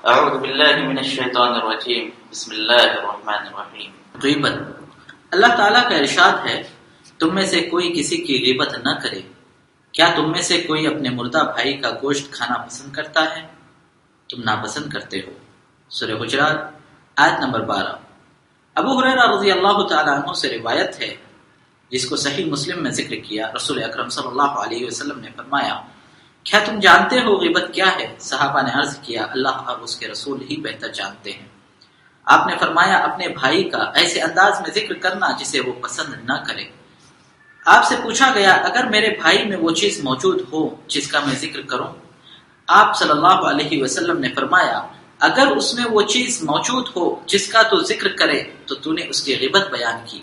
اعوذ باللہ من الشیطان الرجیم بسم اللہ الرحمن الرحیم۔ غیبت۔ اللہ تعالیٰ کا ارشاد ہے، تم میں سے کوئی کسی کی غیبت نہ کرے۔ کیا تم میں سے کوئی اپنے مردہ بھائی کا گوشت کھانا پسند کرتا ہے؟ تم ناپسند کرتے ہو۔ سورہ حجرات آیت نمبر 12۔ ابو ہریرہ رضی اللہ تعالیٰ عنہ سے روایت ہے، جس کو صحیح مسلم میں ذکر کیا، رسول اکرم صلی اللہ علیہ وسلم نے فرمایا، کیا تم جانتے ہو غیبت کیا ہے؟ صحابہ نے عرض کیا، اللہ اور اس کے رسول ہی بہتر جانتے ہیں۔ آپ نے فرمایا، اپنے بھائی کا ایسے انداز میں ذکر کرنا جسے وہ پسند نہ کرے۔ آپ سے پوچھا گیا، اگر میرے بھائی میں وہ چیز موجود ہو جس کا میں ذکر کروں؟ آپ صلی اللہ علیہ وسلم نے فرمایا، اگر اس میں وہ چیز موجود ہو جس کا تو ذکر کرے تو نے اس کی غیبت بیان کی،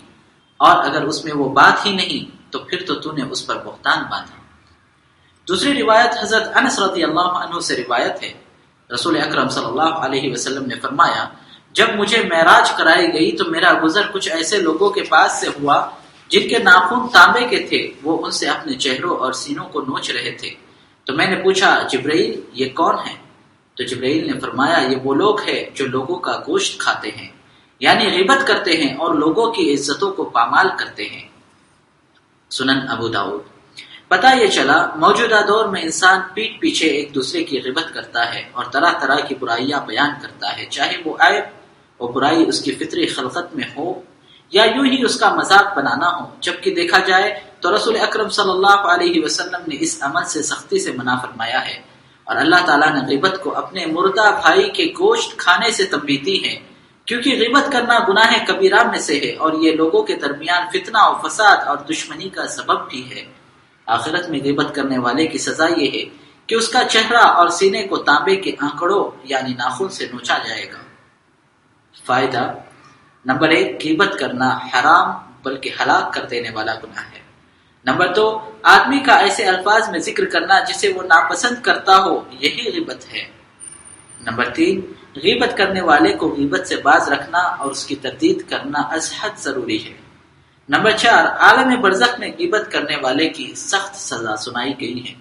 اور اگر اس میں وہ بات ہی نہیں تو پھر تو نے اس پر بہتان باندھا۔ دوسری روایت حضرت انس رضی اللہ عنہ سے روایت ہے، رسول اکرم صلی اللہ علیہ وسلم نے فرمایا، جب مجھے معراج کرائی گئی تو میرا گزر کچھ ایسے لوگوں کے پاس سے ہوا جن کے ناخن تانبے کے تھے، وہ ان سے اپنے چہروں اور سینوں کو نوچ رہے تھے۔ تو میں نے پوچھا، جبرائیل یہ کون ہیں؟ تو جبرائیل نے فرمایا، یہ وہ لوگ ہیں جو لوگوں کا گوشت کھاتے ہیں، یعنی غیبت کرتے ہیں اور لوگوں کی عزتوں کو پامال کرتے ہیں۔ سنن ابو داؤد۔ پتہ یہ چلا، موجودہ دور میں انسان پیٹھ پیچھے ایک دوسرے کی غیبت کرتا ہے اور طرح طرح کی برائیاں بیان کرتا ہے، چاہے وہ عیب اور برائی اس کی فطری خلقت میں ہو یا یوں ہی اس کا مذاق بنانا ہو۔ جبکہ دیکھا جائے تو رسول اکرم صلی اللہ علیہ وسلم نے اس عمل سے سختی سے منع فرمایا ہے، اور اللہ تعالیٰ نے غیبت کو اپنے مردہ بھائی کے گوشت کھانے سے تنبیہ دی ہے، کیونکہ غیبت کرنا گناہ کبیرہ میں سے ہے، اور یہ لوگوں کے درمیان فتنہ و فساد اور دشمنی کا سبب بھی ہے۔ آخرت میں غیبت کرنے والے کی سزا یہ ہے کہ اس کا چہرہ اور سینے کو تانبے کے آنکڑوں یعنی ناخن سے نوچا جائے گا۔ فائدہ نمبر 1، غیبت کرنا حرام بلکہ ہلاک کر دینے والا گناہ ہے۔ نمبر 2، آدمی کا ایسے الفاظ میں ذکر کرنا جسے وہ ناپسند کرتا ہو، یہی غیبت ہے۔ نمبر 3، غیبت کرنے والے کو غیبت سے باز رکھنا اور اس کی تردید کرنا از حد ضروری ہے۔ نمبر 4، عالم برزخ میں غیبت کرنے والے کی سخت سزا سنائی گئی ہے۔